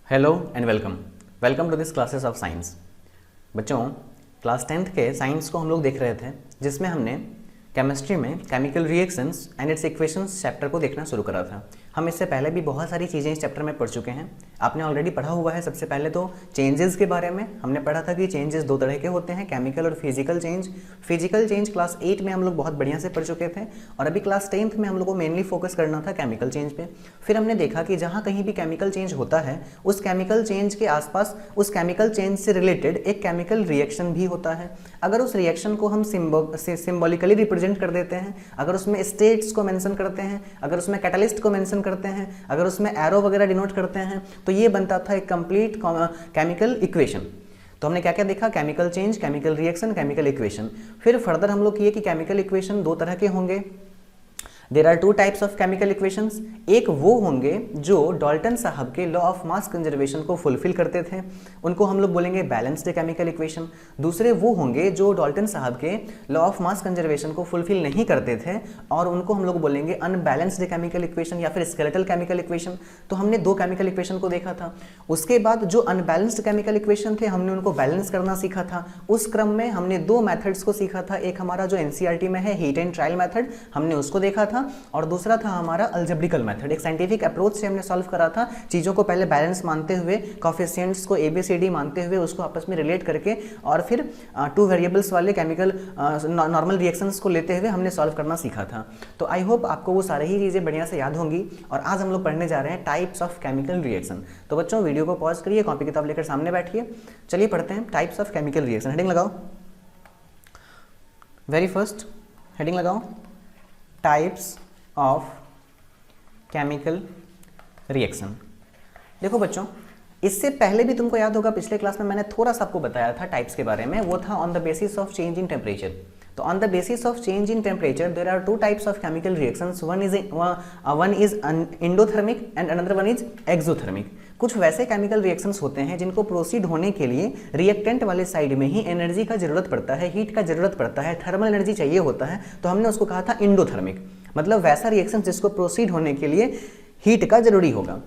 Hello and welcome to this classes of science. बच्चों, class 10th के science को हम लोग देख रहे थे, जिसमें हमने केमिस्ट्री में chemical reactions and it's equations chapter को देखना शुरू करा था। हम इससे पहले भी बहुत सारी चीज़ें इस चैप्टर में पढ़ चुके हैं। आपने ऑलरेडी पढ़ा हुआ है। सबसे पहले तो चेंजेस के बारे में हमने पढ़ा था कि चेंजेस दो तरह के होते हैं, केमिकल और physical change. Physical change class 8 में हम लोग बहुत बढ़िया से पढ़ चुके थे और अभी क्लास 10th में हम लोग को मेनली फोकस करना था केमिकल चेंज पे। फिर हमने देखा कि जहाँ कहीं भी केमिकल चेंज होता है, उस केमिकल चेंज के आसपास उस केमिकल चेंज से रिलेटेड एक केमिकल रिएक्शन भी होता है। अगर उस रिएक्शन को हम सिंबॉलिकली रिप्रेजेंट कर देते हैं, अगर उसमें स्टेट्स को मेंशन करते हैं, अगर उसमें कैटलिस्ट को मेंशन करते हैं, अगर उसमें एरो वगैरह डिनोट करते हैं, तो ये बनता था एक कंप्लीट केमिकल इक्वेशन। तो हमने क्या क्या देखा? Chemical change, chemical reaction, chemical equation. फिर फर्दर हम लोग किए कि केमिकल इक्वेशन दो तरह के होंगे। There are two types of chemical equations. एक वो होंगे जो डाल्टन साहब के लॉ ऑफ मास कंजर्वेशन को फुलफिल करते थे, उनको हम लोग बोलेंगे बैलेंस्ड केमिकल इक्वेशन। दूसरे वो होंगे जो डाल्टन साहब के लॉ ऑफ मास कंजर्वेशन को फुलफिल नहीं करते थे, और उनको हम लोग बोलेंगे अनबैलेंस्ड केमिकल इक्वेशन या फिर स्केलेटल केमिकल इक्वेशन। तो हमने दो केमिकल इक्वेशन को देखा था। उसके बाद जो अनबैलेंस्ड केमिकल इक्वेशन थे, हमने उनको बैलेंस करना सीखा था। उस क्रम में हमने दो मेथड्स को सीखा था। एक हमारा जो एनसीईआरटी में है हीट एंड ट्रायल मेथड, हमने उसको देखा था, और दूसरा था हमारा अलजेब्रिकल मेथड। एक साइंटिफिक अप्रोच से हमने सॉल्व करा था, चीज़ों को पहले बैलेंस मानते हुए, कोफिशिएंट्स को ABCD मानते हुए, उसको आपस में रिलेट करके, और फिर टू वेरिएबल्स वाले केमिकल नॉर्मल रिएक्शंस को लेते हुए हमने सॉल्व करना सीखा था। तो आई होप आपको वो सारी ही चीज़ें बढ़िया से याद होंगी। और आज हम लोग पढ़ने जा रहे हैं टाइप्स ऑफ केमिकल रिएक्शन। तो बच्चों, वीडियो को पॉज करिए, कॉपी किताब लेकर सामने बैठिए, चलिए पढ़ते हैं types of chemical reaction. Heading लगाओ, वेरी फर्स्ट हेडिंग लगाओ, टाइप्स ऑफ केमिकल रिएक्शन। देखो बच्चों, इससे पहले भी तुमको याद होगा, पिछले क्लास में मैंने थोड़ा सा आपको बताया था टाइप्स के बारे में। वो था on the basis of change in temperature. तो on the basis of change in temperature there are two types of chemical reactions. One is endothermic and another one is exothermic. कुछ वैसे केमिकल रिएक्शंस होते हैं जिनको proceed होने के लिए reactant वाले साइड में ही एनर्जी का जरूरत पड़ता है, हीट का जरूरत पड़ता है, थर्मल एनर्जी चाहिए होता है। तो हमने उसको कहा था एंडोथर्मिक, मतलब वैसा रिएक्शन जिसको प्रोसीड होने के लिए हीट का जरूरी होगा।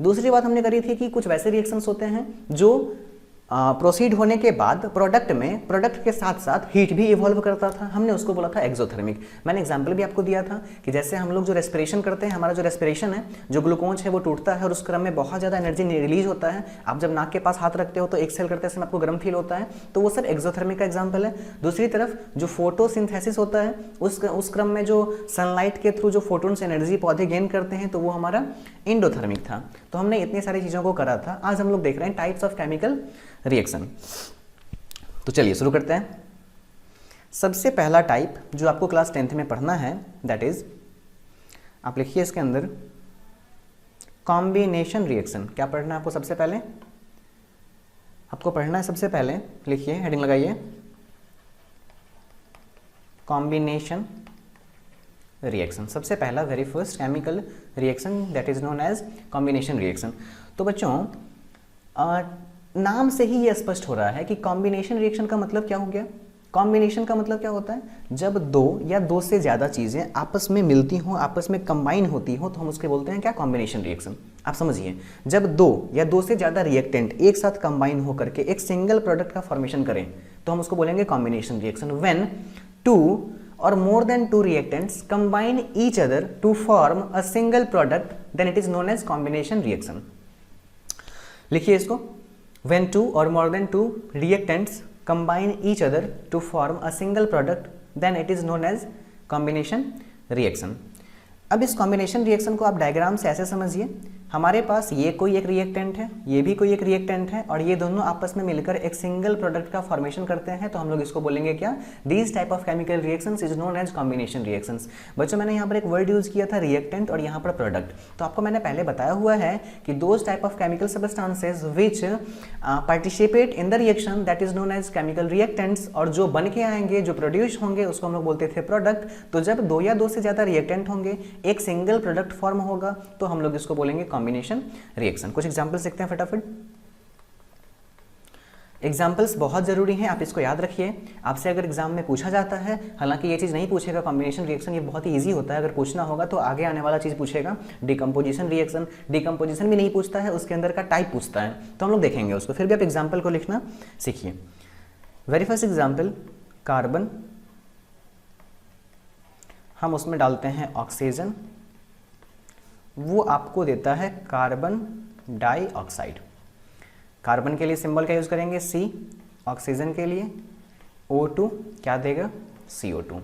दूसरी बात हमने करी थी कि कुछ वैसे रिएक्शंस होते हैं जो प्रोसीड होने के बाद प्रोडक्ट के साथ साथ हीट भी इवॉल्व करता था, हमने उसको बोला था एक्सोथर्मिक। मैंने एग्जांपल भी आपको दिया था कि जैसे हम लोग जो रेस्पिरेशन करते हैं, हमारा जो रेस्पिरेशन है, जो ग्लूकोज है वो टूटता है और उस क्रम में बहुत ज़्यादा एनर्जी रिलीज होता है। आप जब नाक के पास हाथ रखते हो तो एक्सहेल करते समय आपको गर्म फील होता है, तो वो सब एक्सोथर्मिक का एग्जाम्पल है। दूसरी तरफ जो फोटोसिंथेसिस होता है, उस क्रम में जो सनलाइट के थ्रू जो फोटोन्स एनर्जी पौधे गेन करते हैं, तो वो हमारा एंडोथर्मिक था। तो हमने इतनी सारी चीज़ों को करा था। आज हम लोग देख रहे हैं टाइप्स ऑफ केमिकल रिएक्शन। तो चलिए शुरू करते हैं। सबसे पहला टाइप जो आपको क्लास 10th में पढ़ना है, दैट इज, आप लिखिए इसके अंदर, कॉम्बिनेशन रिएक्शन। क्या पढ़ना है आपको? सबसे पहले आपको पढ़ना है, सबसे पहले लिखिए, हेडिंग लगाइए, कॉम्बिनेशन रिएक्शन। सबसे पहला, very first chemical reaction that is known as combination reaction. तो बच्चों, नाम से ही ये स्पष्ट हो रहा है कि कॉम्बिनेशन रिएक्शन का मतलब क्या हो गया। कॉम्बिनेशन का मतलब क्या होता है? जब दो या दो से ज़्यादा चीज़ें आपस में मिलती हों, आपस में कंबाइन होती हों, तो हम उसके बोलते हैं क्या? Combination reaction. आप समझिए, जब दो या दो से ज़्यादा रिएक्टेंट एक साथ कंबाइन होकर के एक सिंगल प्रोडक्ट का फॉर्मेशन करें, तो हम उसको बोलेंगे combination reaction. When two or more than two reactants combine each other to form a single product, then it is known as combination reaction. लिखिए इसको, when two or more than two reactants combine each other to form a single product, then it is known as combination reaction. अब इस combination reaction को आप diagram से ऐसे समझिए, हमारे पास ये कोई एक रिएक्टेंट है, ये भी कोई एक रिएक्टेंट है, और ये दोनों आपस में मिलकर एक सिंगल प्रोडक्ट का फॉर्मेशन करते हैं, तो हम लोग इसको बोलेंगे क्या? These type of chemical reactions is known as combination reactions. बच्चों, मैंने यहाँ पर एक वर्ड यूज किया था, रिएक्टेंट, और यहाँ पर प्रोडक्ट। तो आपको मैंने पहले बताया हुआ है कि those type of chemical substances which participate in the reaction that is known as chemical reactants, और जो बन के आएंगे, जो प्रोड्यूस होंगे, उसको हम लोग बोलते थे प्रोडक्ट। तो जब दो या दो से ज़्यादा रिएक्टेंट होंगे, एक सिंगल प्रोडक्ट फॉर्म होगा, तो हम लोग इसको बोलेंगे कॉम्बिनेशन रिएक्शन। कुछ एग्जांपल्स देखते हैं फटाफट। एग्जाम्पल्स बहुत ज़रूरी हैं, आप इसको याद रखिए। आपसे अगर एग्जाम में पूछा जाता है, हालांकि ये चीज़ नहीं पूछेगा कॉम्बिनेशन रिएक्शन, ये बहुत ही ईजी होता है, अगर पूछना होगा तो आगे आने वाला चीज़ पूछेगा डिकम्पोजिशन रिएक्शन। डिकम्पोजिशन भी नहीं पूछता है, उसके अंदर का टाइप पूछता है, तो हम लोग देखेंगे उसको। फिर भी आप एग्जाम्पल को लिखना सीखिए। वेरी फर्स्ट एग्जाम्पल कार्बन, हम उसमें डालते हैं ऑक्सीजन, वो आपको देता है कार्बन डाइऑक्साइड। कार्बन के लिए सिंबल का यूज करेंगे C, ऑक्सीजन के लिए O2 क्या देगा CO2।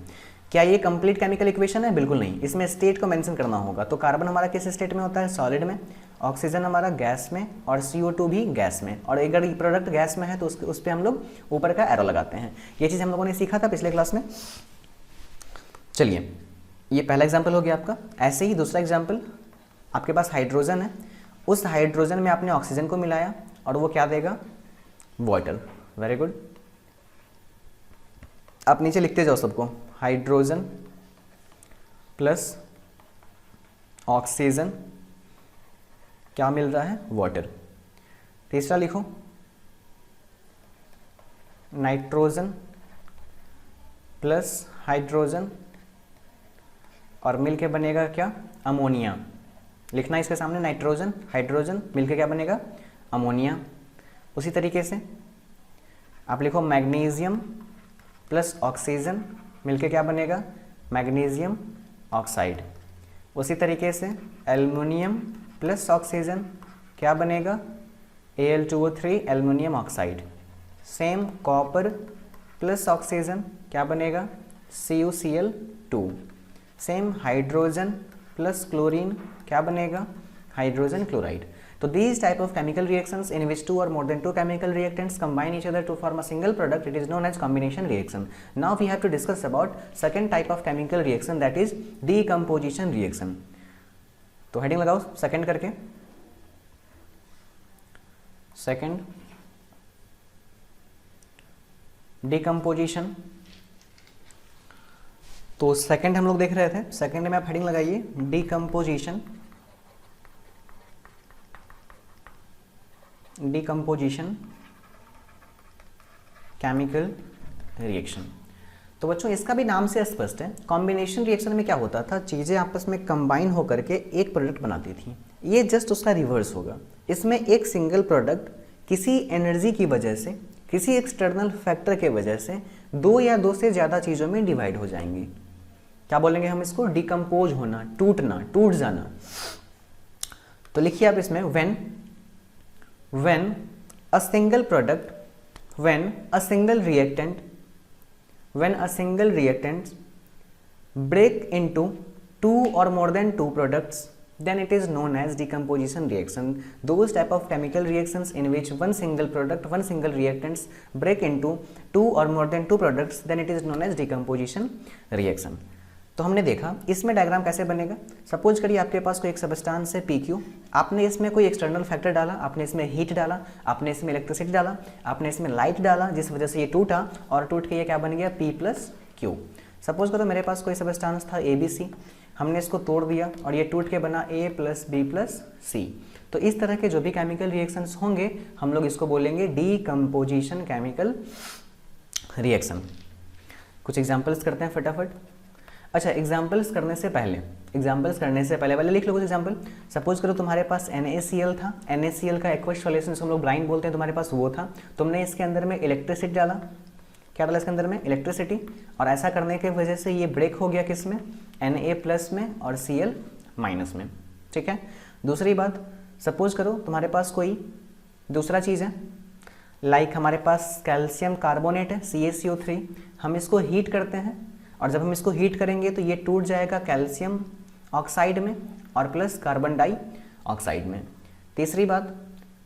क्या ये कंप्लीट केमिकल इक्वेशन है? बिल्कुल नहीं, इसमें स्टेट को मेंशन करना होगा। तो कार्बन हमारा किस स्टेट में होता है? सॉलिड में, ऑक्सीजन हमारा गैस में, और CO2 भी गैस में। और अगर प्रोडक्ट गैस में है तो उस पर हम लोग ऊपर का एरो लगाते हैं। ये चीज़ हम लोगों ने सीखा था पिछले क्लास में। चलिए, ये पहला एग्जाम्पल हो गया आपका। ऐसे ही दूसरा एग्जाम्पल, आपके पास हाइड्रोजन है, उस हाइड्रोजन में आपने ऑक्सीजन को मिलाया और वो क्या देगा? वाटर। वेरी गुड, आप नीचे लिखते जाओ सबको। हाइड्रोजन प्लस ऑक्सीजन क्या मिल रहा है? वाटर। तीसरा लिखो, नाइट्रोजन प्लस हाइड्रोजन और मिलके बनेगा क्या? अमोनिया। लिखना इसके सामने, नाइट्रोजन हाइड्रोजन मिलके क्या बनेगा? अमोनिया। उसी तरीके से आप लिखो मैग्नीशियम प्लस ऑक्सीजन मिलके क्या बनेगा? Magnesium oxide. उसी तरीके से एल्युमिनियम प्लस ऑक्सीजन क्या बनेगा? Al2O3 aluminium oxide. Same copper plus oxygen क्या बनेगा? CuCl2। Same hydrogen plus chlorine क्या बनेगा? Hydrogen chloride. तो these type of chemical reactions in which two or more than two chemical reactants combine each other to form a single product, it is known as combination reaction. Now we have to discuss about second type of chemical reaction, that is decomposition reaction. तो heading लगाओ second करके। Second decomposition. तो second हम लोग देख रहे थे, second में आप हेडिंग लगाइए डिकम्पोजिशन। Decomposition chemical reaction. तो बच्चों इसका भी नाम से स्पष्ट है, कॉम्बिनेशन रिएक्शन में क्या होता था? चीज़ें आपस में कंबाइन होकर के एक प्रोडक्ट बनाती थी। ये जस्ट उसका रिवर्स होगा। इसमें एक सिंगल प्रोडक्ट किसी एनर्जी की वजह से, किसी एक्सटर्नल फैक्टर के वजह से दो या दो से ज़्यादा चीज़ों में डिवाइड हो जाएंगे। क्या बोलेंगे हम इसको? डिकम्पोज होना, टूटना, टूट जाना। तो लिखिए आप इसमें when a single product, when a single reactant break into two or more than two products, then it is known as decomposition reaction. Those type of chemical reactions in which one single reactants break into two or more than two products, then it is known as decomposition reaction. तो हमने देखा इसमें diagram कैसे बनेगा। Suppose करिए आपके पास कोई एक सबस्टांस है PQ, आपने इसमें कोई एक्सटर्नल फैक्टर डाला, आपने इसमें हीट डाला, आपने इसमें इलेक्ट्रिसिटी डाला, आपने इसमें लाइट डाला, जिस वजह से ये टूटा और टूट के ये क्या बन गया? P+Q। सपोज करो मेरे पास कोई सबस्टांस था ABC, हमने इसको तोड़ दिया और ये टूट के बना A+B+C। तो इस तरह के जो भी केमिकल रिएक्शंस होंगे हम लोग इसको बोलेंगे डीकम्पोजिशन केमिकल रिएक्शन। कुछ एग्जाम्पल्स करते हैं फटाफट। अच्छा, एग्जाम्पल्स करने से पहले लिख लो कुछ एग्जाम्पल। सपोज करो तुम्हारे पास NaCl था, NaCl का एक्वस सॉल्यूशन जिसको हम लोग ब्राइन बोलते हैं, तुम्हारे पास वो था। तुमने इसके अंदर में इलेक्ट्रिसिटी डाला, क्या डाला इसके अंदर में? इलेक्ट्रिसिटी। और ऐसा करने की वजह से ये ब्रेक हो गया किस में? Na+ में और Cl- में। ठीक है। दूसरी बात, सपोज करो तुम्हारे पास कोई दूसरा चीज़ है, लाइक हमारे पास कैल्शियम कार्बोनेट है CaCO3, हम इसको हीट करते हैं और जब हम इसको हीट करेंगे तो ये टूट जाएगा कैल्शियम ऑक्साइड में और प्लस कार्बन डाइऑक्साइड में। तीसरी बात,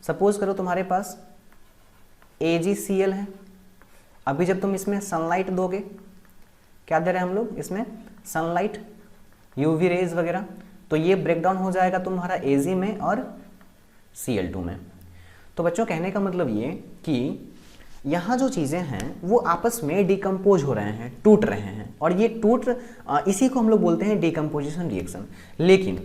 सपोज करो तुम्हारे पास AgCl है, अभी जब तुम इसमें सनलाइट दोगे, क्या दे रहे हैं हम लोग इसमें? सनलाइट, UV रेज वगैरह, तो ये ब्रेकडाउन हो जाएगा तुम्हारा Ag में और Cl2 में। तो बच्चों कहने का मतलब ये कि यहाँ जो चीज़ें हैं वो आपस में डिकम्पोज हो रहे हैं, टूट रहे हैं, और ये इसी को हम लोग बोलते हैं डिकम्पोजिशन रिएक्शन। लेकिन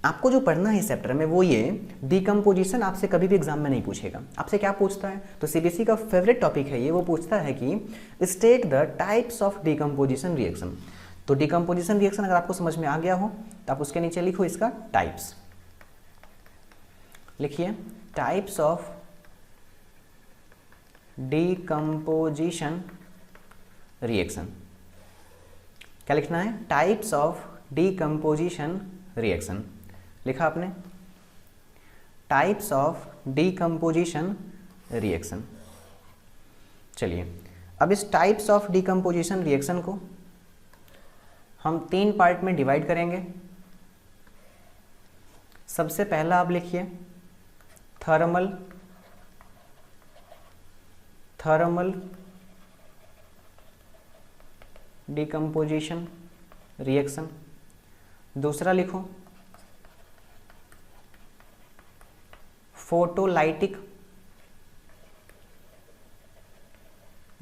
आपको जो पढ़ना है इस चैप्टर में वो ये डिकम्पोजिशन आपसे कभी भी एग्जाम में नहीं पूछेगा। आपसे क्या पूछता है, तो सीबीएसई का फेवरेट टॉपिक है ये, वो पूछता है कि state the types of decomposition reaction. तो डिकम्पोजिशन रिएक्शन अगर आपको समझ में आ गया हो तो आप उसके नीचे लिखो इसका टाइप्स, लिखिए टाइप्स ऑफ डिकम्पोजिशन रिएक्शन। क्या लिखना है, टाइप्स ऑफ डिकम्पोजिशन रिएक्शन। लिखा आपने, टाइप्स ऑफ डिकम्पोजिशन रिएक्शन। चलिए अब इस टाइप्स ऑफ डिकम्पोजिशन रिएक्शन को हम 3 पार्ट में डिवाइड करेंगे। सबसे पहला आप लिखिए थर्मल डिकम्पोजिशन रिएक्शन। दूसरा लिखो फोटोलाइटिक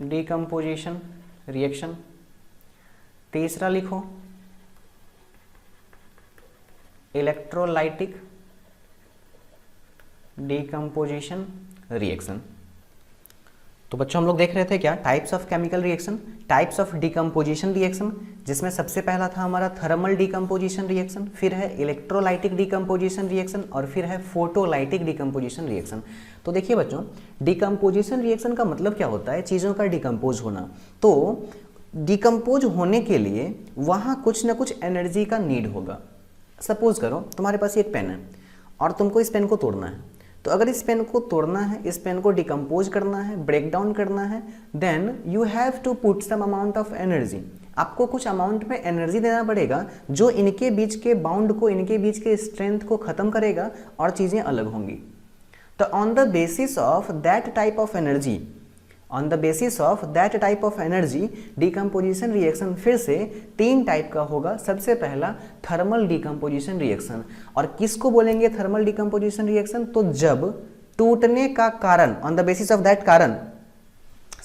डिकम्पोजिशन रिएक्शन। तीसरा लिखो इलेक्ट्रोलाइटिक डिकम्पोजिशन रिएक्शन। तो बच्चों हम लोग देख रहे थे क्या, types of chemical reaction, types of decomposition reaction, जिसमें सबसे पहला था हमारा थर्मल डिकम्पोजिशन रिएक्शन, फिर है इलेक्ट्रोलाइटिक डिकम्पोजिशन रिएक्शन और फिर है फोटोलाइटिक डिकम्पोजिशन रिएक्शन। तो देखिए बच्चों, डिकम्पोजिशन रिएक्शन का मतलब क्या होता है, चीज़ों का डिकम्पोज होना। तो डिकम्पोज होने के लिए वहाँ कुछ ना कुछ एनर्जी का नीड होगा। सपोज करो तुम्हारे पास एक पेन है और तुमको इस पेन को तोड़ना है, तो अगर इस पेन को तोड़ना है, इस पेन को डिकम्पोज करना है, ब्रेक डाउन करना है, then you have to put some amount of energy. आपको कुछ अमाउंट में एनर्जी देना पड़ेगा जो इनके बीच के बाउंड को, इनके बीच के स्ट्रेंथ को खत्म करेगा और चीज़ें अलग होंगी। तो on the basis of that type of energy, on the basis of that type of energy decomposition reaction फिर से 3 टाइप का होगा। सबसे पहला थर्मल डिकम्पोजिशन रिएक्शन। और किसको बोलेंगे थर्मल डिकम्पोजिशन रिएक्शन, तो जब टूटने का कारण, on the basis of that कारण,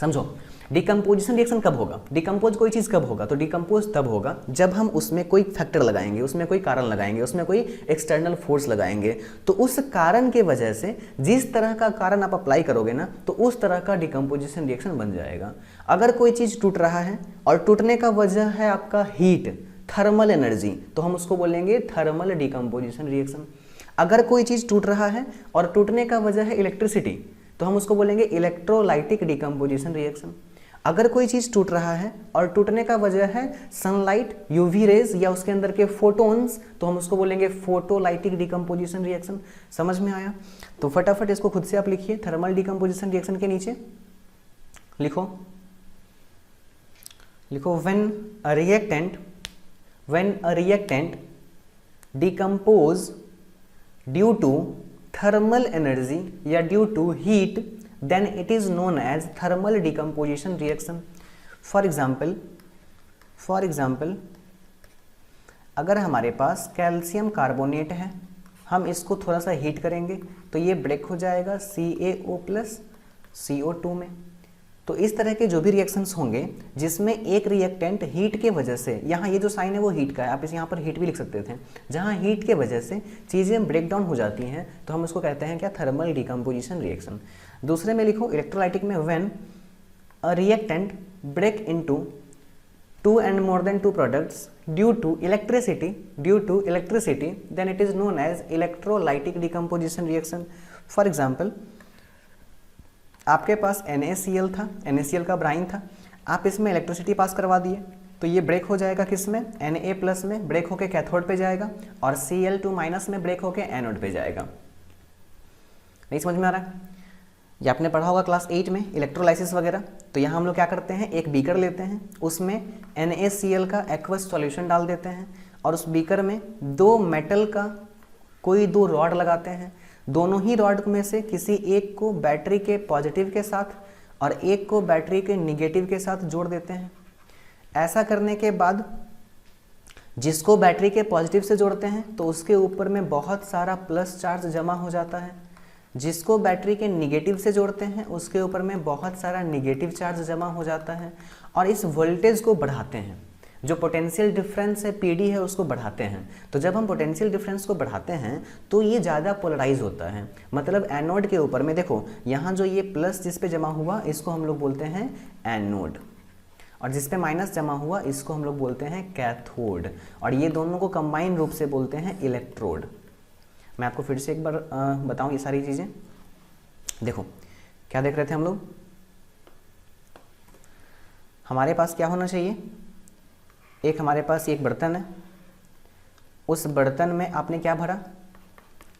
समझो डिकम्पोजिशन रिएक्शन कब होगा, डिकम्पोज कोई चीज़ कब होगा, तो डिकम्पोज तब होगा जब हम उसमें कोई फैक्टर लगाएंगे, उसमें कोई कारण लगाएंगे, उसमें कोई एक्सटर्नल फोर्स लगाएंगे। तो उस कारण के वजह से जिस तरह का कारण आप अप्लाई करोगे ना, तो उस तरह का डिकम्पोजिशन रिएक्शन बन जाएगा। अगर कोई चीज़ टूट रहा है और टूटने का वजह है आपका हीट, थर्मल एनर्जी, तो हम उसको बोलेंगे थर्मल डिकम्पोजिशन रिएक्शन। अगर कोई चीज़ टूट रहा है और टूटने का वजह है इलेक्ट्रिसिटी, तो हम उसको बोलेंगे इलेक्ट्रोलाइटिक डिकम्पोजिशन रिएक्शन। अगर कोई चीज़ टूट रहा है और टूटने का वजह है सनलाइट, यूवी रेज या उसके अंदर के फोटोन्स, तो हम उसको बोलेंगे फोटोलाइटिक डिकम्पोजिशन रिएक्शन। समझ में आया? तो फटाफट इसको खुद से आप लिखिए, थर्मल डिकम्पोजिशन रिएक्शन के नीचे लिखो when a reactant decompose due to thermal energy या due to heat, then it is known as thermal decomposition reaction. For example, अगर हमारे पास कैल्शियम कार्बोनेट है, हम इसको थोड़ा सा हीट करेंगे तो ये ब्रेक हो जाएगा CaO प्लस CO2 में। तो इस तरह के जो भी रिएक्शंस होंगे जिसमें एक रिएक्टेंट हीट के वजह से, यहाँ ये जो साइन है वो हीट का है, आप इस यहाँ पर हीट भी लिख सकते थे, जहाँ हीट के वजह से चीज़ें ब्रेक डाउन हो जाती हैं, तो हम उसको कहते हैं क्या, थर्मल डिकम्पोजिशन रिएक्शन। दूसरे में लिखो इलेक्ट्रोलाइटिक में, when a reactant break into 2 and more than 2 products due to electricity, then it is known as electrolytic decomposition reaction. For example, आपके पास NaCl था, NaCl का ब्राइन था, आप इसमें इलेक्ट्रिसिटी पास करवा दिए तो ये ब्रेक हो जाएगा किस में, Na प्लस में ब्रेक होके कैथोड पे जाएगा और Cl2 माइनस में ब्रेक होके एनोड पे जाएगा। नहीं समझ में आ रहा है? ये आपने पढ़ा होगा क्लास 8 में इलेक्ट्रोलाइसिस वगैरह। तो यहाँ हम लोग क्या करते हैं, एक बीकर लेते हैं, उसमें NaCl का एक्वस सॉल्यूशन डाल देते हैं और उस बीकर में 2 मेटल का कोई 2 रॉड लगाते हैं। दोनों ही रॉड में से किसी एक को बैटरी के पॉजिटिव के साथ और एक को बैटरी के निगेटिव के साथ जोड़ देते हैं। ऐसा करने के बाद जिसको बैटरी के पॉजिटिव से जोड़ते हैं तो उसके ऊपर में बहुत सारा प्लस चार्ज जमा हो जाता है, जिसको बैटरी के निगेटिव से जोड़ते हैं उसके ऊपर में बहुत सारा निगेटिव चार्ज जमा हो जाता है और इस वोल्टेज को बढ़ाते हैं। जो पोटेंशियल डिफरेंस है पीडी है उसको बढ़ाते हैं। तो जब हम पोटेंशियल डिफरेंस को बढ़ाते हैं तो ये ज़्यादा पोलराइज होता है, मतलब एनोड के ऊपर में देखो यहाँ जो ये प्लस जिस पे जमा हुआ इसको हम लोग बोलते हैं एनोड, और जिस पे माइनस जमा हुआ इसको हम लोग बोलते हैं कैथोड, और ये दोनों को कंबाइन रूप से बोलते हैं इलेक्ट्रोड। मैं आपको फिर से एक बार बताऊं ये सारी चीज़ें। देखो क्या देख रहे थे हम लोग, हमारे पास क्या होना चाहिए, एक हमारे पास एक बर्तन है, उस बर्तन में आपने क्या भरा,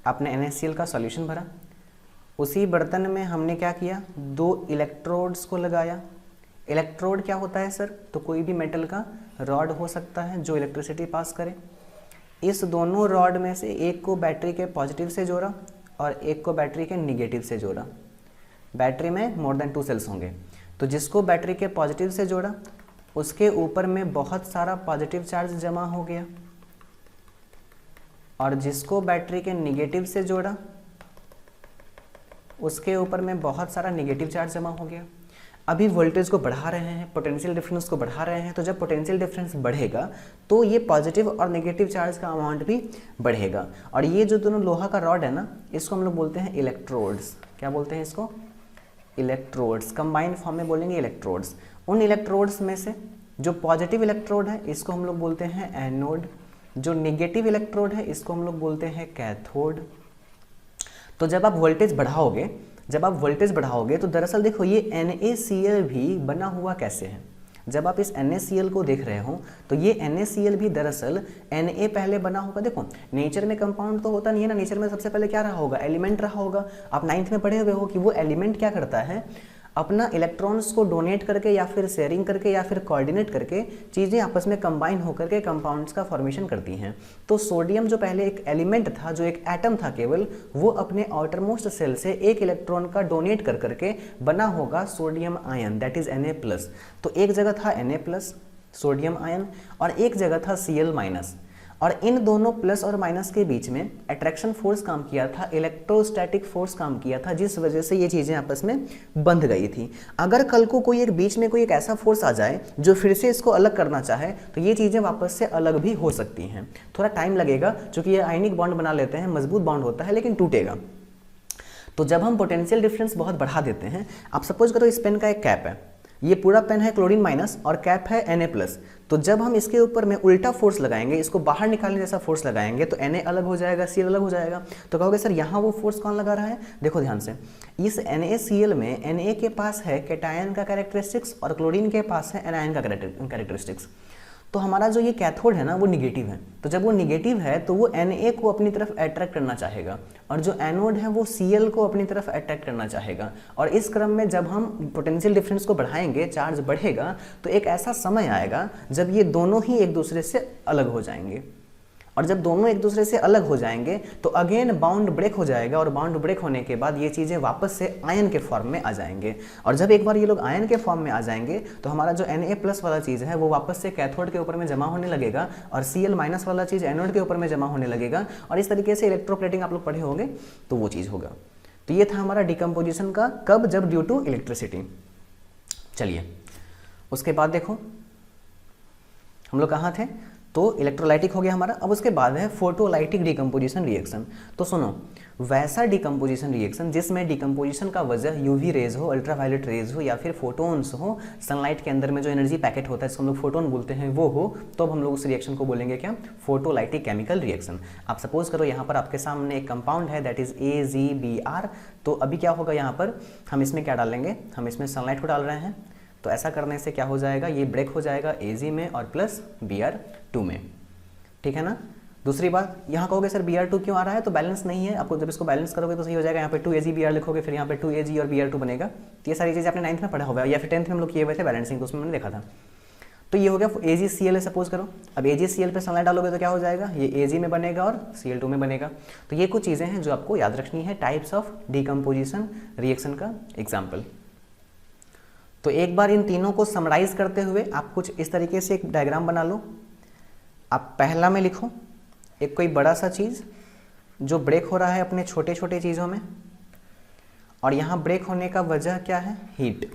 आपने NaCl का सॉल्यूशन भरा, उसी बर्तन में हमने क्या किया, 2 इलेक्ट्रोड्स को लगाया। इलेक्ट्रोड क्या होता है सर, तो कोई भी मेटल का रॉड हो सकता है जो इलेक्ट्रिसिटी पास करे। इस दोनों रॉड में से एक को बैटरी के पॉजिटिव से जोड़ा और एक को बैटरी के निगेटिव से जोड़ा। बैटरी में मोर देन 2 सेल्स होंगे, तो जिसको बैटरी के पॉजिटिव से जोड़ा उसके ऊपर में बहुत सारा पॉजिटिव चार्ज जमा हो गया, और जिसको बैटरी के निगेटिव से जोड़ा उसके ऊपर में बहुत सारा निगेटिव चार्ज जमा हो गया। अभी वोल्टेज को बढ़ा रहे हैं, पोटेंशियल डिफरेंस को बढ़ा रहे हैं, तो जब पोटेंशियल डिफरेंस बढ़ेगा तो ये पॉजिटिव और नेगेटिव चार्ज का अमाउंट भी बढ़ेगा। और ये जो दोनों लोहा का रॉड है ना, इसको हम लोग बोलते हैं इलेक्ट्रोड्स। क्या बोलते हैं इसको, इलेक्ट्रोड्स। कंबाइंड फॉर्म में बोलेंगे इलेक्ट्रोड्स। उन इलेक्ट्रोड्स में से जो पॉजिटिव इलेक्ट्रोड है इसको हम लोग बोलते हैं एनोड, जो नेगेटिव इलेक्ट्रोड है इसको हम लोग बोलते हैं कैथोड। तो जब आप वोल्टेज बढ़ाओगे तो दरअसल देखो ये NaCl भी बना हुआ कैसे है। जब आप इस NaCl को देख रहे हो तो ये NaCl भी दरअसल Na पहले बना होगा। देखो नेचर में कंपाउंड तो होता नहीं है ना, नेचर में सबसे पहले क्या रहा होगा, एलिमेंट रहा होगा। आप 9th में पढ़े हुए हो कि वो एलिमेंट क्या करता है, अपना इलेक्ट्रॉन्स को डोनेट करके या फिर शेयरिंग करके या फिर कोऑर्डिनेट करके चीज़ें आपस में कंबाइन होकर के कंपाउंड्स का फॉर्मेशन करती हैं। तो सोडियम जो पहले एक एलिमेंट था, जो एक एटम था केवल, वो अपने आउटरमोस्ट सेल से एक इलेक्ट्रॉन का डोनेट कर करके बना होगा sodium ion, that is Na+। तो एक जगह था Na+ सोडियम आयन और एक जगह था Cl-, और इन दोनों प्लस और माइनस के बीच में अट्रैक्शन फोर्स काम किया था, इलेक्ट्रोस्टैटिक फोर्स काम किया था, जिस वजह से ये चीज़ें आपस में बंध गई थी। अगर कल को कोई एक बीच में कोई एक ऐसा फोर्स आ जाए जो फिर से इसको अलग करना चाहे तो ये चीज़ें वापस से अलग भी हो सकती हैं। थोड़ा टाइम लगेगा, क्योंकि ये आयनिक बॉन्ड बना लेते हैं, मजबूत बॉन्ड होता है लेकिन टूटेगा। तो जब हम पोटेंशियल डिफरेंस बहुत बढ़ा देते हैं, आप सपोज करो इस पेन का एक कैप है, ये पूरा पेन है क्लोरीन माइनस और कैप है Na+। तो जब हम इसके ऊपर में उल्टा फोर्स लगाएंगे, इसको बाहर निकालने जैसा फोर्स लगाएंगे तो Na अलग हो जाएगा, Cl अलग हो जाएगा। तो कहोगे सर यहाँ वो फोर्स कौन लगा रहा है, देखो ध्यान से, इस NaCl में Na के पास है कैटायन का कैरेक्टरिस्टिक्स और क्लोरीन के पास है एनायन का कैरेक्टरिस्टिक्स। तो हमारा जो ये कैथोड है ना वो निगेटिव है, तो जब वो निगेटिव है तो वो Na को अपनी तरफ अट्रैक्ट करना चाहेगा, और जो एनोड है वो Cl को अपनी तरफ अट्रैक्ट करना चाहेगा। और इस क्रम में जब हम पोटेंशियल डिफरेंस को बढ़ाएंगे, चार्ज बढ़ेगा, तो एक ऐसा समय आएगा जब ये दोनों ही एक दूसरे से अलग हो जाएंगे। और जब दोनों एक दूसरे से अलग हो जाएंगे तो अगेन बाउंड ब्रेक हो जाएगा, और बाउंड ब्रेक होने के बाद ये चीज़ें वापस से आयन के फॉर्म में आ जाएंगे। और जब एक बार ये लोग आयन के फॉर्म में आ जाएंगे तो हमारा जो Na+ वाला चीज़ है वो वापस से कैथोड के ऊपर में जमा होने लगेगा, और Cl- वाला चीज़ एनोड के ऊपर में जमा होने लगेगा, और इस तरीके से इलेक्ट्रोप्लेटिंग आप लोग पढ़े होंगे तो वो चीज़ होगा। तो ये था हमारा डिकम्पोजिशन का, कब, जब ड्यू टू इलेक्ट्रिसिटी। चलिए उसके बाद देखो हम लोग कहाँ थे, तो इलेक्ट्रोलाइटिक हो गया हमारा। अब उसके बाद है फोटोलाइटिक डिकम्पोजिशन रिएक्शन। तो सुनो, वैसा डिकम्पोजिशन रिएक्शन जिसमें डिकम्पोजिशन का वजह यूवी रेज हो, अल्ट्रावायलेट रेज हो, या फिर फोटोन्स हो, सनलाइट के अंदर में जो एनर्जी पैकेट होता है जिसको हम लोग फोटोन बोलते हैं वो हो, तो अब हम लोग उस रिएक्शन को बोलेंगे क्या, फोटोलाइटिक केमिकल रिएक्शन। आप सपोज करो यहाँ पर आपके सामने एक कंपाउंड है दैट इज AgBr। तो अभी क्या होगा, यहाँ पर हम इसमें क्या डालेंगे, हम इसमें सनलाइट को डाल रहे हैं, तो ऐसा करने से क्या हो जाएगा, ये ब्रेक हो जाएगा Ag में और प्लस Br2 में, ठीक है ना। दूसरी बात, यहाँ कहोगे सर Br2 क्यों आ रहा है, तो बैलेंस नहीं है। आपको जब इसको बैलेंस करोगे तो सही हो जाएगा, यहाँ पे 2AgBr लिखोगे, फिर यहाँ पे 2Ag और Br2 बनेगा। तो ये सारी चीज़ें आपने 9th में पढ़ा होगा या फिर 10th में हम लोग किए हुए थे बैलेंसिंग, तो उसमें मैंने देखा था। तो ये हो गया AgCl है सपोज करो। अब AgCl पे सनलाइट डालोगे तो क्या हो जाएगा, ये Ag में बनेगा और Cl2 में बनेगा। तो ये कुछ चीज़ें हैं जो आपको याद रखनी है, टाइप्स ऑफ डिकम्पोजिशन रिएक्शन का एग्जाम्पल। तो एक बार इन तीनों को समराइज करते हुए आप कुछ इस तरीके से एक डायग्राम बना लो। आप पहला में लिखो एक कोई बड़ा सा चीज़ जो ब्रेक हो रहा है अपने छोटे छोटे चीज़ों में, और यहाँ ब्रेक होने का वजह क्या है, हीट।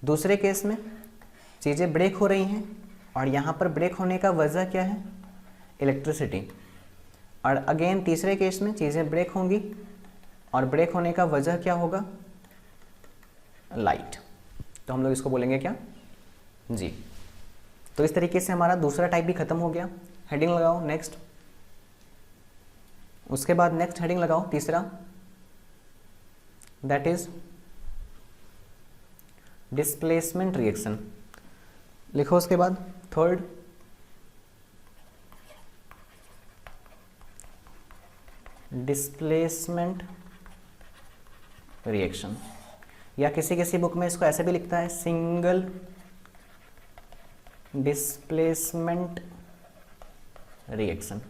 दूसरे केस में चीज़ें ब्रेक हो रही हैं और यहाँ पर ब्रेक होने का वजह क्या है? इलेक्ट्रिसिटी। और अगेन तीसरे केस में चीज़ें ब्रेक होंगी और ब्रेक होने का वजह क्या होगा? लाइट। तो हम लोग इसको बोलेंगे क्या? जी। तो इस तरीके से हमारा दूसरा टाइप भी खत्म हो गया। हेडिंग लगाओ नेक्स्ट। उसके बाद नेक्स्ट हेडिंग लगाओ तीसरा, दैट इज डिस्प्लेसमेंट रिएक्शन। लिखो उसके बाद थर्ड, डिस्प्लेसमेंट रिएक्शन, या किसी किसी बुक में इसको ऐसे भी लिखता है single displacement reaction.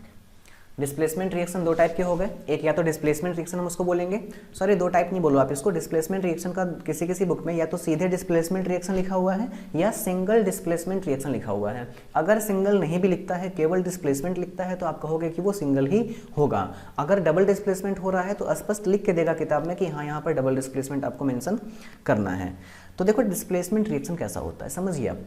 Displacement reaction दो टाइप के हो गए, एक या तो डिस्प्लेसमेंट रिएक्शन हम उसको बोलेंगे, सॉरी दो टाइप नहीं बोलो आप इसको, डिस्प्लेसमेंट रिएक्शन का किसी किसी बुक में या तो सीधे डिस्प्लेसमेंट रिएक्शन लिखा हुआ है या सिंगल डिस्प्लेसमेंट रिएक्शन लिखा हुआ है। अगर सिंगल नहीं भी लिखता है, केवल डिस्प्लेसमेंट लिखता है, तो आप कहोगे कि वो सिंगल ही होगा। अगर डबल डिस्प्लेसमेंट हो रहा है तो स्पष्ट लिख के देगा किताब में कि हाँ यहाँ पर डबल डिस्प्लेसमेंट आपको मेंशन करना है। तो देखो डिस्प्लेसमेंट रिएक्शन कैसा होता है समझिए आप,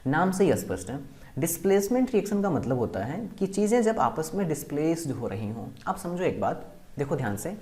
नाम से ही स्पष्ट है। डिस्प्लेसमेंट रिएक्शन का मतलब होता है कि चीज़ें जब आपस में डिस्प्लेस्ड हो रही हों। आप समझो एक बात, देखो ध्यान से,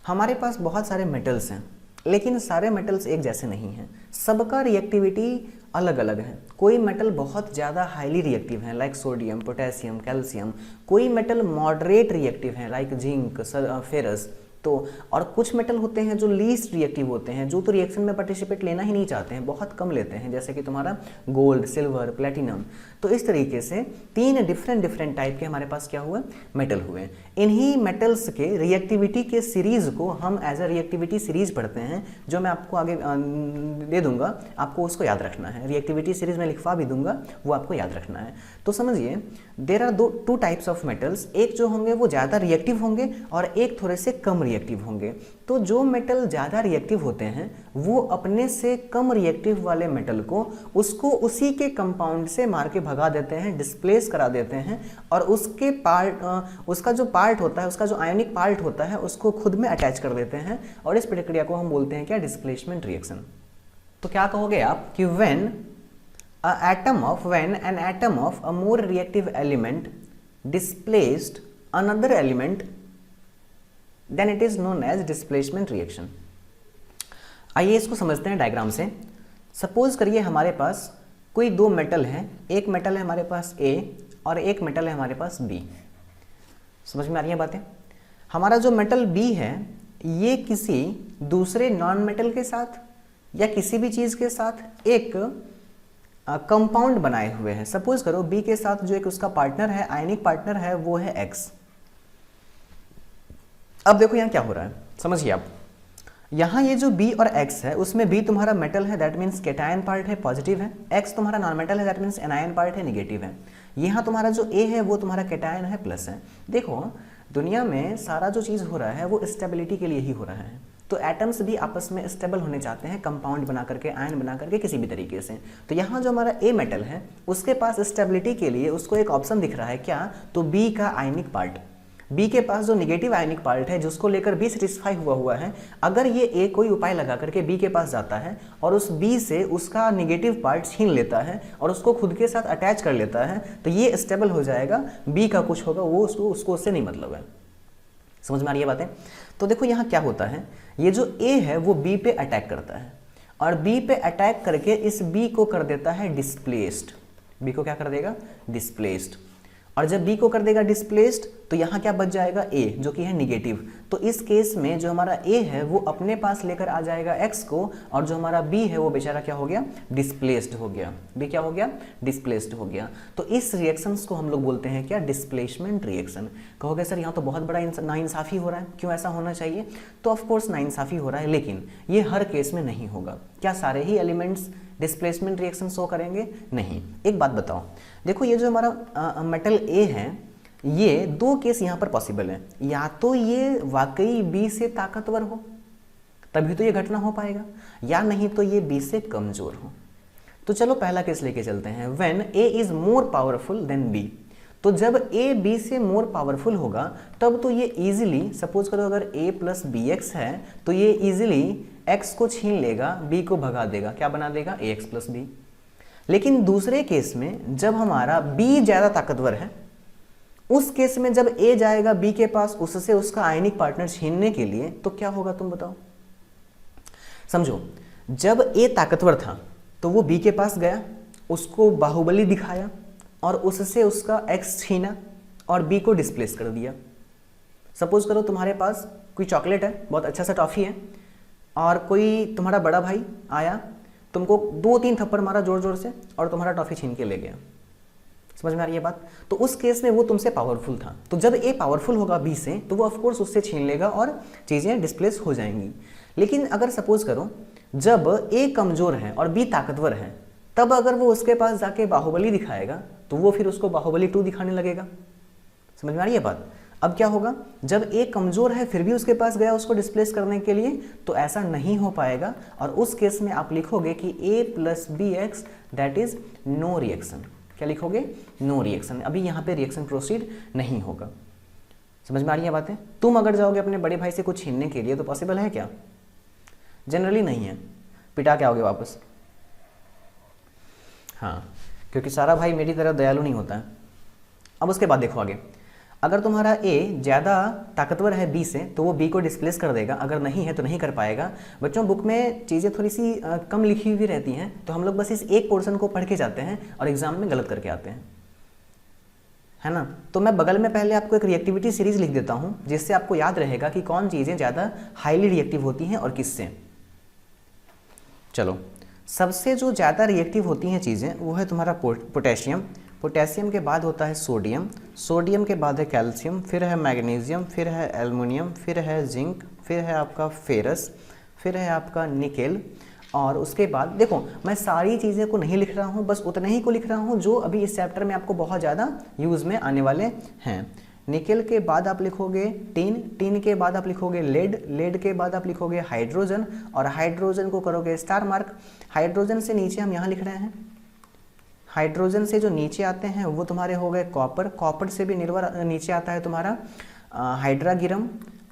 हमारे पास बहुत सारे मेटल्स हैं लेकिन सारे मेटल्स एक जैसे नहीं हैं, सबका रिएक्टिविटी अलग अलग है। कोई मेटल बहुत ज़्यादा हाईली रिएक्टिव है लाइक सोडियम, पोटेशियम, कैल्शियम, कोई मेटल मॉडरेट रिएक्टिव है लाइक जिंक, फेरस। तो और कुछ मेटल होते हैं जो लीस्ट रिएक्टिव होते हैं, जो तो रिएक्शन में पार्टिसिपेट लेना ही नहीं चाहते हैं, बहुत कम लेते हैं, जैसे कि तुम्हारा गोल्ड, सिल्वर, प्लेटिनम। तो इस तरीके से तीन डिफरेंट टाइप के हमारे पास क्या हुए? मेटल हुए। इन्हीं मेटल्स के रिएक्टिविटी के सीरीज को हम एज अ रिएक्टिविटी सीरीज पढ़ते हैं, जो मैं आपको आगे दे दूंगा, आपको उसको याद रखना है। रिएक्टिविटी सीरीज में लिखवा भी दूंगा, वो आपको याद रखना है। तो समझिए there are two types of metals, एक जो होंगे वो ज़्यादा रिएक्टिव होंगे और एक थोड़े से कम रिएक्टिव होंगे। तो जो मेटल ज़्यादा रिएक्टिव होते हैं वो अपने से कम रिएक्टिव वाले मेटल को उसको उसी के कंपाउंड से मार के भगा देते हैं, डिस्प्लेस करा देते हैं, और उसके उसका जो पार्ट होता है, उसका जो आयोनिक पार्ट होता है, उसको खुद में अटैच कर देते हैं, और इस प्रक्रिया को हम बोलते हैं क्या? Displacement reaction. तो क्या कहोगे आप कि when an atom of a more reactive element displaced another element, then it is known as displacement reaction। आइए इसको समझते हैं डायग्राम से। सपोज करिए हमारे पास कोई दो मेटल हैं, एक मेटल है हमारे पास A और एक मेटल है हमारे पास B। समझ में आ रही है बातें? हमारा जो मेटल B है ये किसी दूसरे नॉन मेटल के साथ या किसी भी चीज़ के साथ एक कंपाउंड बनाए हुए हैं। सपोज करो B के साथ जो एक उसका पार्टनर है, आयनिक पार्टनर है, वो है X। अब देखो यहाँ क्या हो रहा है, समझिए आप। यहाँ ये जो B और X है, उसमें B तुम्हारा मेटल है, दैट मीन्स कैटायन पार्ट है, पॉजिटिव है। X तुम्हारा नॉन मेटल है, दैट मीन्स एनायन पार्ट है, निगेटिव है। यहाँ तुम्हारा जो A है वो तुम्हारा कैटायन है, प्लस है। देखो दुनिया में सारा जो चीज़ हो रहा है वो स्टेबिलिटी के लिए ही हो रहा है। तो एटम्स भी आपस में स्टेबल होने चाहते हैं, कंपाउंड बना करके, आयन बना करके, किसी भी तरीके से। तो यहाँ जो हमारा A मेटल है उसके पास स्टेबिलिटी के लिए उसको एक ऑप्शन दिख रहा है, क्या? तो B का आयनिक पार्ट। B के पास जो निगेटिव आयनिक पार्ट है जिसको लेकर B सेटिस्फाई हुआ है, अगर ये A कोई उपाय लगा करके B के पास जाता है और उस B से उसका निगेटिव पार्ट छीन लेता है और उसको खुद के साथ अटैच कर लेता है, तो ये स्टेबल हो जाएगा। B का कुछ होगा वो उसको उससे नहीं मतलब है। समझ में आ रही है बातें? तो देखो यहाँ क्या होता है, ये जो A है वो B पे अटैक करता है और B पे अटैक करके इस B को कर देता है डिस्प्लेस्ड। B को क्या कर देगा? डिस्प्लेस्ड। और जब B को कर देगा डिस्प्लेस्ड तो यहाँ क्या बच जाएगा? A, जो कि है निगेटिव। तो इस केस में जो हमारा A है वो अपने पास लेकर आ जाएगा X को, और जो हमारा B है वो बेचारा क्या हो गया? डिस्प्लेस्ड हो गया। B क्या हो गया? डिस्प्लेस्ड हो गया। तो इस रिएक्शंस को हम लोग बोलते हैं क्या? Displacement reaction. कहोगे सर यहाँ तो बहुत बड़ा नाइंसाफ़ी हो रहा है, क्यों ऐसा होना चाहिए? तो ऑफकोर्स नाइंसाफ़ी हो रहा है, लेकिन ये हर केस में नहीं होगा। क्या सारे ही एलिमेंट्स डिस्प्लेसमेंट रिएक्शन शो करेंगे? नहीं। एक बात बताओ, देखो ये जो हमारा मेटल A है, ये दो केस यहाँ पर पॉसिबल है। या तो ये वाकई B से ताकतवर हो, तभी तो ये घटना हो पाएगा, या नहीं तो ये B से कमजोर हो। तो चलो पहला केस लेके चलते हैं, when A is more powerful than B। तो जब A B से मोर पावरफुल होगा तब तो ये इजीली, सपोज करो अगर A प्लस BX है तो ये इजीली X को छीन लेगा, B को भगा देगा, क्या बना देगा? AX plus B। लेकिन दूसरे केस में जब हमारा B ज़्यादा ताकतवर है, उस केस में जब A जाएगा B के पास उससे उसका आयनिक पार्टनर छीनने के लिए, तो क्या होगा तुम बताओ। समझो, जब A ताकतवर था तो वो B के पास गया, उसको बाहुबली दिखाया और उससे उसका X छीना और B को डिस्प्लेस कर दिया। सपोज करो तुम्हारे पास कोई चॉकलेट है, बहुत अच्छा सा टॉफ़ी है, और कोई तुम्हारा बड़ा भाई आया, तुमको 2-3 थप्पड़ मारा जोर जोर से और तुम्हारा टॉफ़ी छीन के ले गया। समझ में आ रही है बात। तो उस केस में वो तुमसे पावरफुल था, तो जब ए पावरफुल होगा बी से तो वो ऑफकोर्स उससे छीन लेगा और चीज़ें डिस्प्लेस हो जाएंगी। लेकिन अगर सपोज करो जब ए कमज़ोर है और बी ताकतवर है, तब अगर वो उसके पास जाके बाहुबली दिखाएगा तो वो फिर उसको बाहुबली 2 दिखाने लगेगा। समझ में आ रही है बात। अब क्या होगा, जब ए कमज़ोर है फिर भी उसके पास गया उसको डिस्प्लेस करने के लिए, तो ऐसा नहीं हो पाएगा और उस केस में आप लिखोगे कि a + bx that is no reaction. क्या लिखोगे? No reaction. अभी यहाँ पे रिएक्शन प्रोसीड नहीं होगा। समझ में आ रही है बातें। तुम अगर जाओगे अपने बड़े भाई से कुछ छीनने के लिए तो पॉसिबल है क्या? जनरली नहीं है, पिटा के आओगे वापस। हाँ, क्योंकि सारा भाई मेरी तरह दयालु नहीं होता है। अब उसके बाद देखो आगे, अगर तुम्हारा A ज़्यादा ताकतवर है B से तो वो B को डिस्प्लेस कर देगा, अगर नहीं है तो नहीं कर पाएगा। बच्चों बुक में चीज़ें थोड़ी सी कम लिखी हुई रहती हैं, तो हम लोग बस इस एक पोर्शन को पढ़ के जाते हैं और एग्जाम में गलत करके आते हैं, है ना। तो मैं बगल में पहले आपको एक रिएक्टिविटी सीरीज लिख देता हूँ, जिससे आपको याद रहेगा कि कौन चीज़ें ज़्यादा हाईली रिएक्टिव होती हैं और किससे। चलो, सबसे जो ज़्यादा रिएक्टिव होती हैं चीज़ें वो है तुम्हारा पोटेशियम। पोटेशियम के बाद होता है सोडियम, सोडियम के बाद है कैल्शियम, फिर है मैग्नीशियम, फिर है एल्युमिनियम, फिर है जिंक, फिर है आपका फेरस, फिर है आपका निकेल। और उसके बाद देखो, मैं सारी चीज़ें को नहीं लिख रहा हूँ, बस उतने ही को लिख रहा हूँ जो अभी इस चैप्टर में आपको बहुत ज़्यादा यूज़ में आने वाले हैं। निकेल के बाद आप लिखोगे टीन, टीन के बाद आप लिखोगे लेड, लेड के बाद आप लिखोगे हाइड्रोजन, और हाइड्रोजन को करोगे स्टार मार्क। हाइड्रोजन से नीचे हम यहाँ लिख रहे हैं, हाइड्रोजन से जो नीचे आते हैं वो तुम्हारे हो गए कॉपर, कॉपर से भी नीचे आता है तुम्हारा हाइड्रागिरम,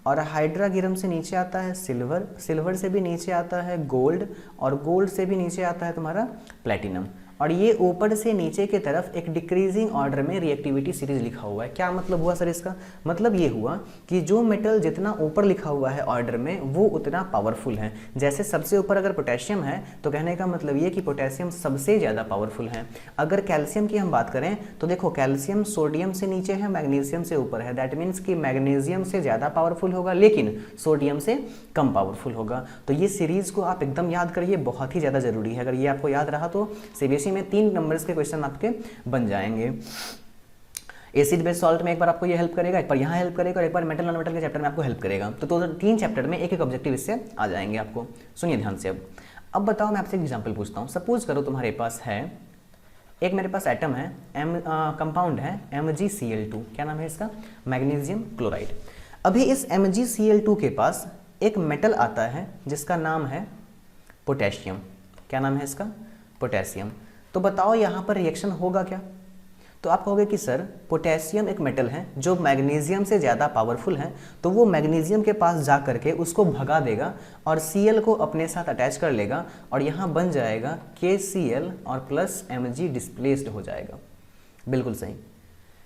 और हाइड्रागिरम से नीचे आता है सिल्वर, सिल्वर से भी नीचे आता है गोल्ड, और गोल्ड से भी नीचे आता है तुम्हारा प्लेटिनम। और ये ऊपर से नीचे की तरफ एक डिक्रीजिंग ऑर्डर में रिएक्टिविटी सीरीज लिखा हुआ है। क्या मतलब हुआ सर इसका? मतलब ये हुआ कि जो मेटल जितना ऊपर लिखा हुआ है ऑर्डर में वो उतना पावरफुल है। जैसे सबसे ऊपर अगर पोटेशियम है तो कहने का मतलब ये कि पोटेशियम सबसे ज़्यादा पावरफुल है। अगर कैल्शियम की हम बात करें तो देखो, कैल्शियम सोडियम से नीचे है, मैग्नीशियम से ऊपर है। दैट मीन्स कि मैग्नीशियम से ज़्यादा पावरफुल होगा लेकिन सोडियम से कम पावरफुल होगा। तो ये सीरीज़ को आप एकदम याद करिए, बहुत ही ज़्यादा ज़रूरी है। अगर ये आपको याद रहा तो सीबीएसई में 3 नंबर्स के क्वेश्चन आपके बन जाएंगे। एसिड बेस सॉल्ट में एक बार आपको ये हेल्प करेगा, एक बार यहाँ हेल्प करेगा और एक बार मेटल नॉन मेटल के चैप्टर में आपको हेल्प करेगा। तो 3 चैप्टर में एक एक ऑब्जेक्टिव इससे आ जाएंगे आपको। सुनिए ध्यान से। अब बताओ, मैं आपसे एक एग्जांपल पूछता हूँ। सपोज करो तुम्हारे पास है एक, मेरे पास एटम है, कंपाउंड है MgCl2। क्या नाम है इसका? Magnesium chloride. अभी इस MgCl2 के पास एक मेटल आता है जिसका नाम है पोटेशियम। क्या नाम है इसका? पोटेशियम। तो बताओ यहाँ पर रिएक्शन होगा क्या? तो आप कहोगे कि सर पोटेशियम एक मेटल है जो मैग्नीशियम से ज़्यादा पावरफुल है, तो वो मैग्नीशियम के पास जा करके उसको भगा देगा और Cl को अपने साथ अटैच कर लेगा और यहाँ बन जाएगा KCl और प्लस Mg डिस्प्लेस्ड हो जाएगा। बिल्कुल सही।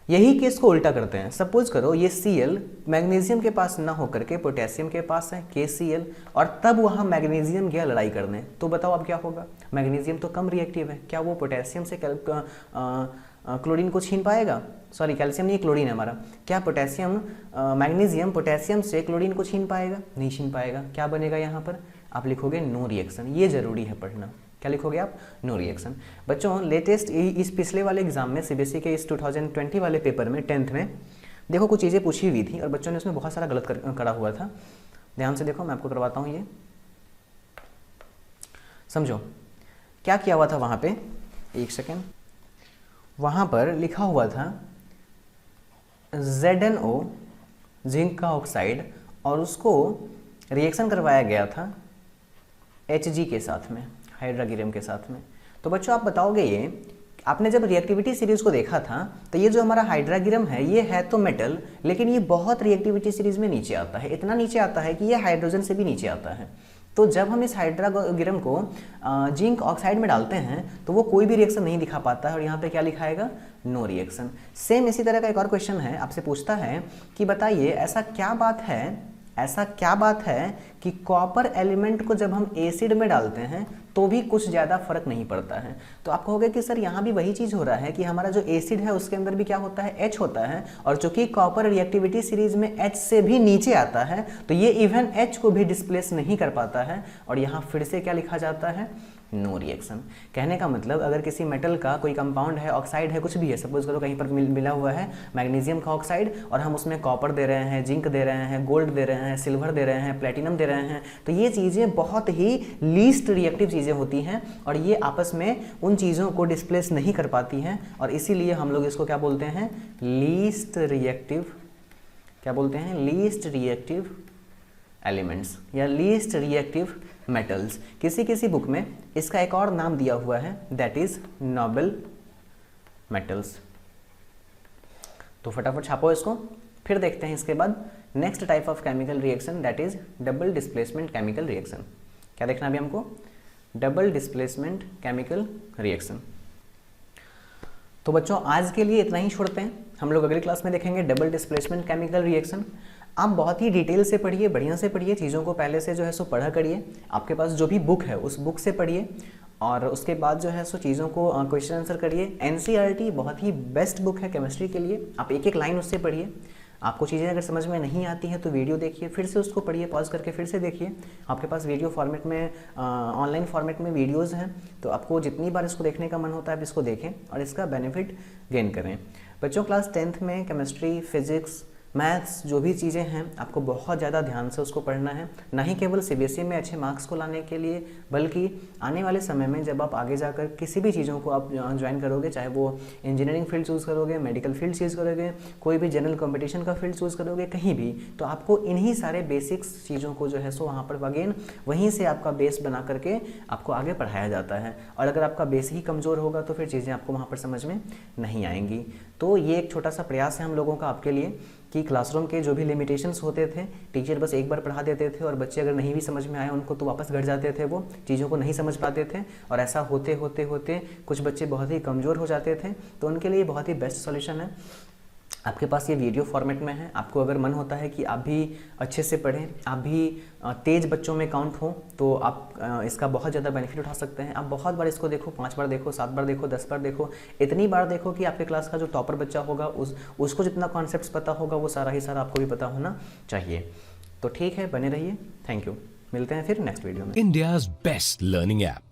यही केस को उल्टा करते हैं। सपोज करो ये Cl मैग्नीशियम के पास ना होकर के पोटेशियम के पास है KCl, और तब वहाँ मैग्नीशियम गया लड़ाई करने। तो बताओ अब क्या होगा? मैग्नीशियम तो कम रिएक्टिव है, क्या वो पोटेशियम से क्लोरीन को छीन पाएगा? सॉरी, कैल्शियम नहीं, क्लोरीन है हमारा। क्या मैग्नीशियम पोटेशियम से क्लोरीन को छीन पाएगा? नहीं छीन पाएगा। क्या बनेगा यहाँ पर? आप लिखोगे नो रिएक्शन। ये जरूरी है पढ़ना। क्या लिखोगे आप? No reaction. बच्चों लेटेस्ट इस पिछले वाले एग्जाम में सीबीएसई के इस 2020 वाले पेपर में 10th में देखो कुछ चीज़ें पूछी हुई थी और बच्चों ने उसमें बहुत सारा गलत करा हुआ था। ध्यान से देखो, मैं आपको करवाता हूँ। ये समझो क्या किया हुआ था वहाँ पे। एक सेकेंड। वहाँ पर लिखा हुआ था ZnO जिंक का ऑक्साइड, और उसको रिएक्शन करवाया गया था Hg के साथ में, हाइड्रागिरम के साथ में। तो बच्चों आप बताओगे, ये आपने जब रिएक्टिविटी सीरीज को देखा था तो ये जो हमारा हाइड्रागिरम है ये है तो मेटल, लेकिन ये बहुत रिएक्टिविटी सीरीज में नीचे आता है। इतना नीचे आता है कि ये हाइड्रोजन से भी नीचे आता है। तो जब हम इस हाइड्रागिरम को जिंक ऑक्साइड में डालते हैं तो वो कोई भी रिएक्शन नहीं दिखा पाता है और यहाँ पे क्या लिखा आएगा, नो रिएक्शन। सेम इसी तरह का एक और क्वेश्चन है, आपसे पूछता है कि बताइए ऐसा क्या बात है कि कॉपर एलिमेंट को जब हम एसिड में डालते हैं तो भी कुछ ज़्यादा फर्क नहीं पड़ता है। तो आप कहोगे कि सर यहाँ भी वही चीज़ हो रहा है कि हमारा जो एसिड है उसके अंदर भी क्या होता है, H होता है, और चूंकि कॉपर रिएक्टिविटी सीरीज में H से भी नीचे आता है तो ये इवन H को भी डिस्प्लेस नहीं कर पाता है और यहाँ फिर से क्या लिखा जाता है, नो रिएक्शन। कहने का मतलब अगर किसी मेटल का कोई कंपाउंड है, ऑक्साइड है, कुछ भी है, सपोज करो कहीं पर मिला हुआ है मैग्नीशियम का ऑक्साइड और हम उसमें कॉपर दे रहे हैं, जिंक दे रहे हैं, गोल्ड दे रहे हैं, सिल्वर दे रहे हैं, प्लेटिनम दे रहे हैं, तो ये चीज़ें बहुत ही लीस्ट रिएक्टिव चीज़ें होती हैं और ये आपस में उन चीज़ों को डिस्प्लेस नहीं कर पाती हैं और इसीलिए हम लोग इसको क्या बोलते हैं, लीस्ट रिएक्टिव, क्या बोलते हैं, लीस्ट रिएक्टिव एलिमेंट्स या लीस्ट रिएक्टिव मेटल्स। किसी बुक में इसका एक और नाम दिया हुआ है, दैट इज नोबल मेटल्स। तो फटाफट छापो इसको। फिर देखते हैं इसके बाद next type of chemical reaction, that is double displacement chemical reaction. क्या देखना अभी हमको, डबल डिस्प्लेसमेंट केमिकल रिएक्शन। तो बच्चों आज के लिए इतना ही छोड़ते हैं, हम लोग अगली क्लास में देखेंगे डबल डिस्प्लेसमेंट केमिकल रिएक्शन। आप बहुत ही डिटेल से पढ़िए, बढ़िया से पढ़िए, चीज़ों को पहले से जो है सो पढ़ा करिए, आपके पास जो भी बुक है उस बुक से पढ़िए और उसके बाद जो है सो चीज़ों को क्वेश्चन आंसर करिए। एनसीईआरटी बहुत ही बेस्ट बुक है केमिस्ट्री के लिए, आप एक एक लाइन उससे पढ़िए। आपको चीज़ें अगर समझ में नहीं आती हैं तो वीडियो देखिए, फिर से उसको पढ़िए, पॉज करके फिर से देखिए। आपके पास वीडियो फॉर्मेट में, ऑनलाइन फॉर्मेट में वीडियोज़ हैं, तो आपको जितनी बार इसको देखने का मन होता है आप इसको देखें और इसका बेनिफिट गेन करें। बच्चों क्लास 10th में केमिस्ट्री, फिजिक्स, मैथ्स जो भी चीज़ें हैं आपको बहुत ज़्यादा ध्यान से उसको पढ़ना है, ना ही केवल सीबीएसई में अच्छे मार्क्स को लाने के लिए, बल्कि आने वाले समय में जब आप आगे जाकर किसी भी चीज़ों को आप ज्वाइन करोगे, चाहे वो इंजीनियरिंग फील्ड चूज़ करोगे, मेडिकल फील्ड चूज़ करोगे, कोई भी जनरल कंपटीशन का फील्ड चूज़ करोगे, कहीं भी, तो आपको इन्हीं सारे बेसिक्स चीज़ों को जो है सो वहाँ पर अगेन वहीं से आपका बेस बना करके आपको आगे पढ़ाया जाता है। और अगर आपका बेस ही कमज़ोर होगा तो फिर चीज़ें आपको वहाँ पर समझ में नहीं आएंगी। तो ये एक छोटा सा प्रयास है हम लोगों का आपके लिए कि क्लासरूम के जो भी लिमिटेशंस होते थे, टीचर बस एक बार पढ़ा देते थे और बच्चे अगर नहीं भी समझ में आए उनको तो वापस घर जाते थे, वो चीज़ों को नहीं समझ पाते थे और ऐसा होते होते होते कुछ बच्चे बहुत ही कमज़ोर हो जाते थे। तो उनके लिए बहुत ही बेस्ट सॉल्यूशन है, आपके पास ये वीडियो फॉर्मेट में है। आपको अगर मन होता है कि आप भी अच्छे से पढ़ें, आप भी तेज़ बच्चों में काउंट हो, तो आप इसका बहुत ज़्यादा बेनिफिट उठा सकते हैं। आप बहुत बार इसको देखो, 5 बार देखो, 7 बार देखो, 10 बार देखो, इतनी बार देखो कि आपके क्लास का जो टॉपर बच्चा होगा उसको जितना कॉन्सेप्ट्स पता होगा वो सारा ही सारा आपको भी पता होना चाहिए। तो ठीक है, बने रहिए, थैंक यू, मिलते हैं फिर नेक्स्ट वीडियो में। India's best learning app